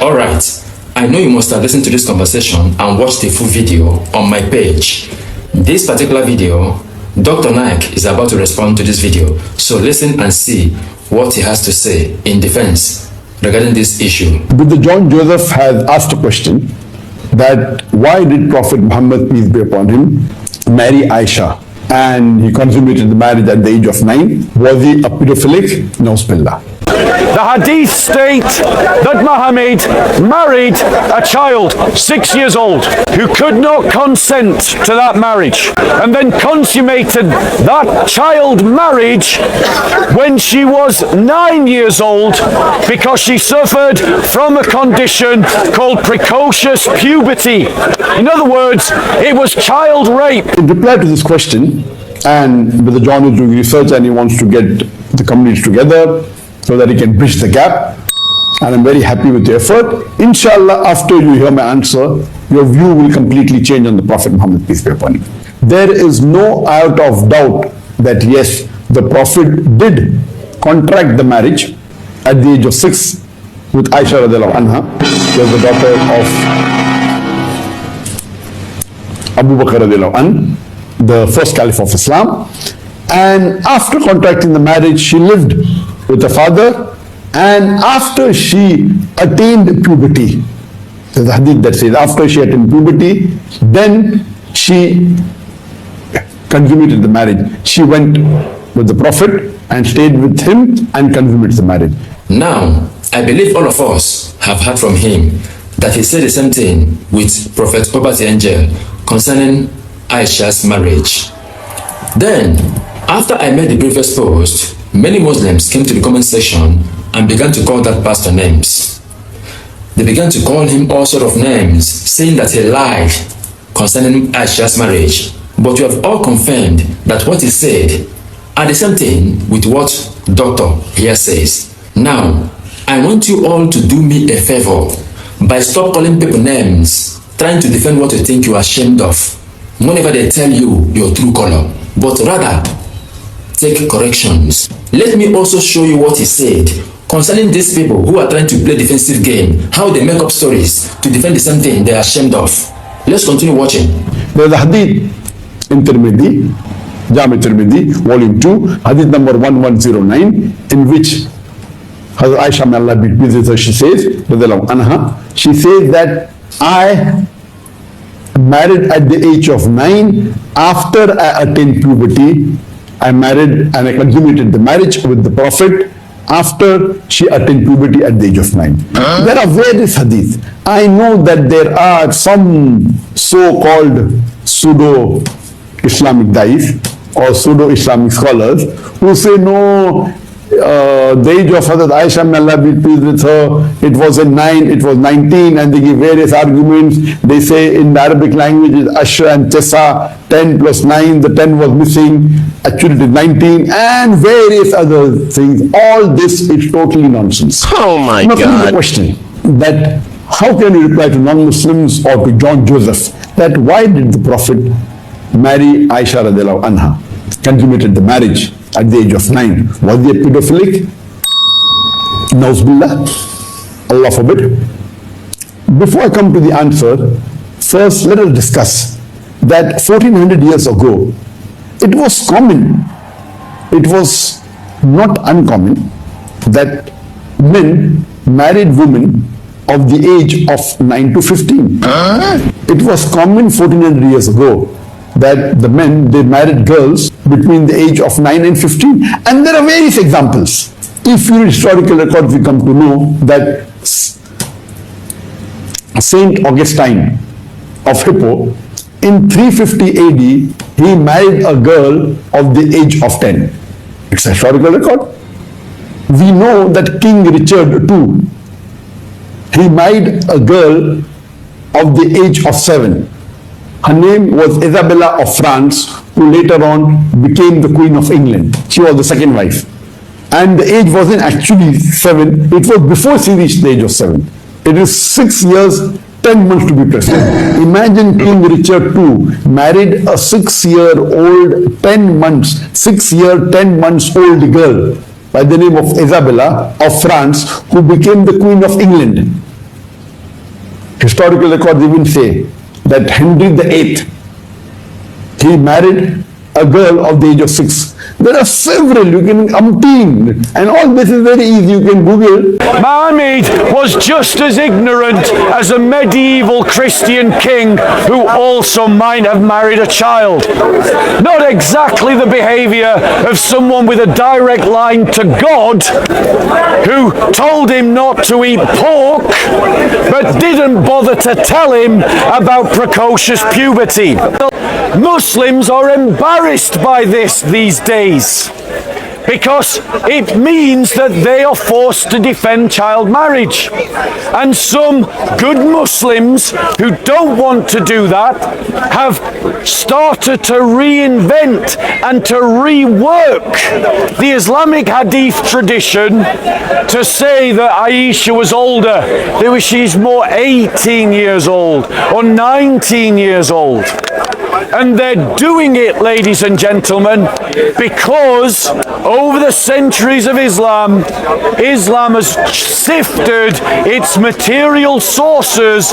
Alright, I know you must have listened to this conversation and watched the full video on my page. This particular video, Dr. Naik is about to respond to this video, so listen and see what he has to say in defense regarding this issue. Brother John Joseph has asked a question that why did Prophet Muhammad, peace be upon him, marry Aisha? And he consummated the marriage at the age of 9. Was he a pedophilic? Na'uzubillah. The hadith state that Mohammed married a child 6 years old who could not consent to that marriage, and then consummated that child marriage when she was 9 years old because she suffered from a condition called precocious puberty. In other words, it was child rape. In reply to this question, and Brother John is doing research and he wants to get the communities together so that he can bridge the gap, and I'm very happy with the effort. Inshallah, after you hear my answer, your view will completely change on the Prophet Muhammad, peace be upon him. There is no iota of doubt that yes, the Prophet did contract the marriage at the age of 6 with Aisha radiallahu anha, who was the daughter of Abu Bakr radiallahu anhu, the first caliph of Islam. And after contracting the marriage, she lived with her father, and after she attained puberty, there's a hadith that says after she attained puberty, then she consummated the marriage. She went with the Prophet and stayed with him and consummated the marriage. Now, I believe all of us have heard from him that he said the same thing with Prophet Poverty Angel concerning Aisha's marriage. Then, after I made the previous post, many Muslims came to the comment section and began to call that pastor names. They began to call him all sort of names, saying that he lied concerning Aisha's marriage. But we have all confirmed that what he said are the same thing with what Doctor here says. Now, I want you all to do me a favor by stop calling people names, trying to defend what you think you are ashamed of whenever they tell you your true color, but rather take corrections. Let me also show you what he said concerning these people who are trying to play defensive game, how they make up stories to defend the same thing they are ashamed of. Let's continue watching. There's a hadith in Tirmidhi, Jami Tirmidhi, volume 2, hadith number 1109, in which Hazrat Aisha, may Allah be pleased with her, she says, she says that I married at the age of 9. After I attained puberty, I married and I consummated the marriage with the Prophet after she attained puberty at the age of 9. There are various hadith. I know that there are some so-called pseudo-Islamic dais or pseudo-Islamic scholars who say no, the age of Hazrat Aisha, may Allah be pleased with her, it was in 9, it was 19, and they give various arguments. They say in the Arabic language is Ashra and Tesa, 10 plus 9, the 10 was missing, actually it is 19, and various other things. All this is totally nonsense. Oh my God. Now, the question that how can you reply to non-Muslims or to John Joseph that why did the Prophet marry Aisha radiallahu anha, consummated the marriage at the age of 9? Was he a pedophilic? Na'uzubillah, Allah forbid. Before I come to the answer, first let us discuss that 1400 years ago, it was common, it was not uncommon that men married women of the age of 9 to 15. It was common 1400 years ago that the men, they married girls between the age of 9 and 15. And there are various examples. If you read historical records, we come to know that Saint Augustine of Hippo, in 350 AD, he married a girl of the age of 10. It's a historical record. We know that King Richard II, he married a girl of the age of 7. Her name was Isabella of France, who later on became the Queen of England. She was the second wife. And the age wasn't actually 7, it was before she reached the age of 7. It is 6 years, 10 months to be precise. Imagine King Richard II married a 6-year-old, 10 months, 6-year, 10 months old girl by the name of Isabella of France, who became the Queen of England. Historical records even say that Henry VIII, he married a girl of the age of 6. There are several, you can umpteen, and all this is very easy, you can Google. Mohammed was just as ignorant as a medieval Christian king who also might have married a child. Not exactly the behavior of someone with a direct line to God who told him not to eat pork but didn't bother to tell him about precocious puberty. Muslims are embarrassed by this these days because it means that they are forced to defend child marriage. And some good Muslims who don't want to do that have started to reinvent and to rework the Islamic hadith tradition to say that Aish was older, that she's more 18 years old or 19 years old. And they're doing it, ladies and gentlemen, because over the centuries of Islam, Islam has sifted its material sources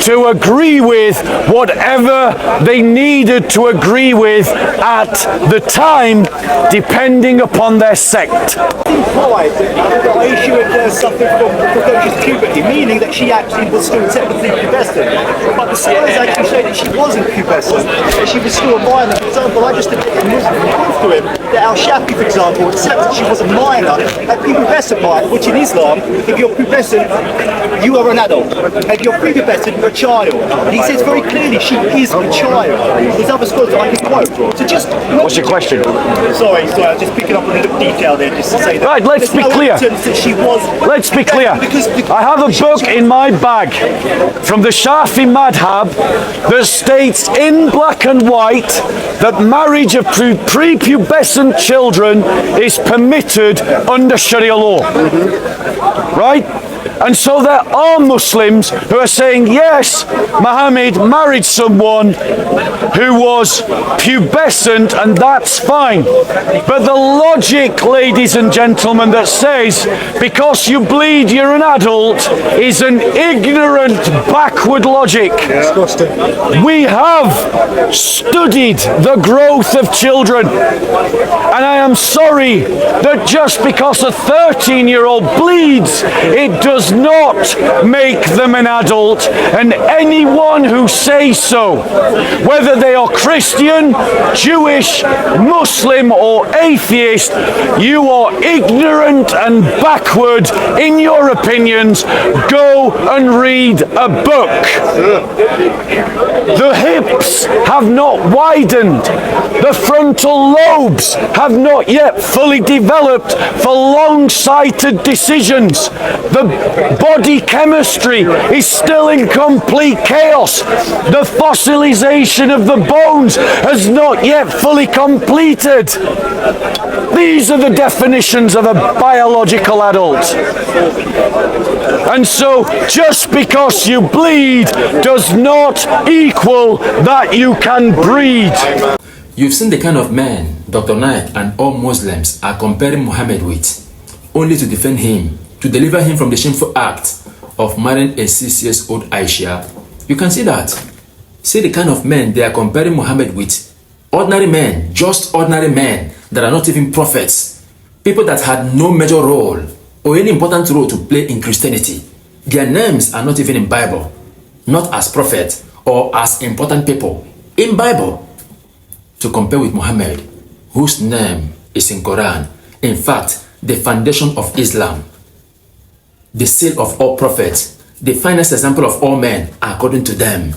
to agree with whatever they needed to agree with at the time, depending upon their sect. Implied that Aisha had suffered from precocious puberty, meaning that she actually was still technically pubescent. But the scholars actually say that she wasn't pubescent, that she was still a minor. For example, I just admitted proof to him that Al-Shafi, for example, accepted she was a minor at prepubescent minor, which in Islam, if you're pubescent, you are an adult. If you're prepubescent, you're a child. And he says very clearly she is a child. There's other scholars that I can quote. So just What's your question? Sorry, I was just picking up a little detail there just to say that. Right, let's be clear. Let's be clear. I have a book in my bag from the Shafi madhab that states in black and white that marriage of prepubescent children is permitted under Sharia law. Right? And so there are Muslims who are saying, yes, Mohammed married someone who was pubescent, and that's fine. But the logic, ladies and gentlemen, that says because you bleed you're an adult is an ignorant, backward logic. We have studied the growth of children, and I am sorry that just because a 13-year-old bleeds, it does not make them an adult. And anyone who says so, whether they are Christian, Jewish, Muslim or atheist, you are ignorant and backward in your opinions. Go and read a book. The hips have not widened. The frontal lobes have not yet fully developed for long-sighted decisions. The body chemistry is still in complete chaos. The fossilization of the bones has not yet fully completed. These are the definitions of a biological adult. And so, just because you bleed does not equal that you can breed. You've seen the kind of man Dr. Naik and all Muslims are comparing Muhammad with, only to defend him, to deliver him from the shameful act of marrying a 6-year-old Aisha. You can see that. See the kind of men they are comparing Muhammad with. Ordinary men, just ordinary men that are not even prophets. People that had no major role or any important role to play in Christianity. Their names are not even in Bible. Not as prophets or as important people in Bible. To compare with Muhammad, whose name is in Quran. In fact, the foundation of Islam. The seal of all prophets, the finest example of all men, according to them.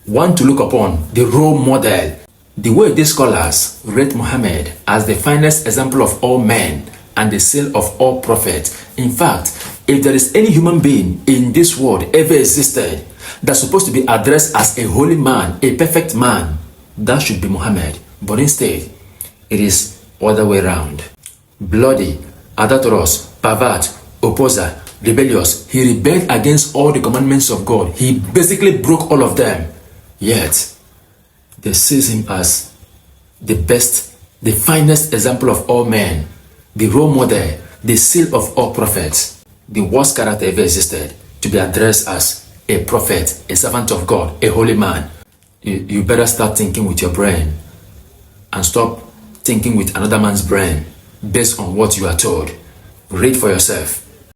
One to look upon, the role model. The way these scholars rate Muhammad as the finest example of all men and the seal of all prophets. In fact, if there is any human being in this world ever existed that's supposed to be addressed as a holy man, a perfect man, that should be Muhammad. But instead, it is other way around. Bloody, adulterous, pervert, opposer, rebellious. He rebelled against all the commandments of God. He basically broke all of them. Yet, they see him as the best, the finest example of all men, the role model, the seal of all prophets, the worst character ever existed, to be addressed as a prophet, a servant of God, a holy man, you better start thinking with your brain and stop thinking with another man's brain based on what you are told. Read for yourself.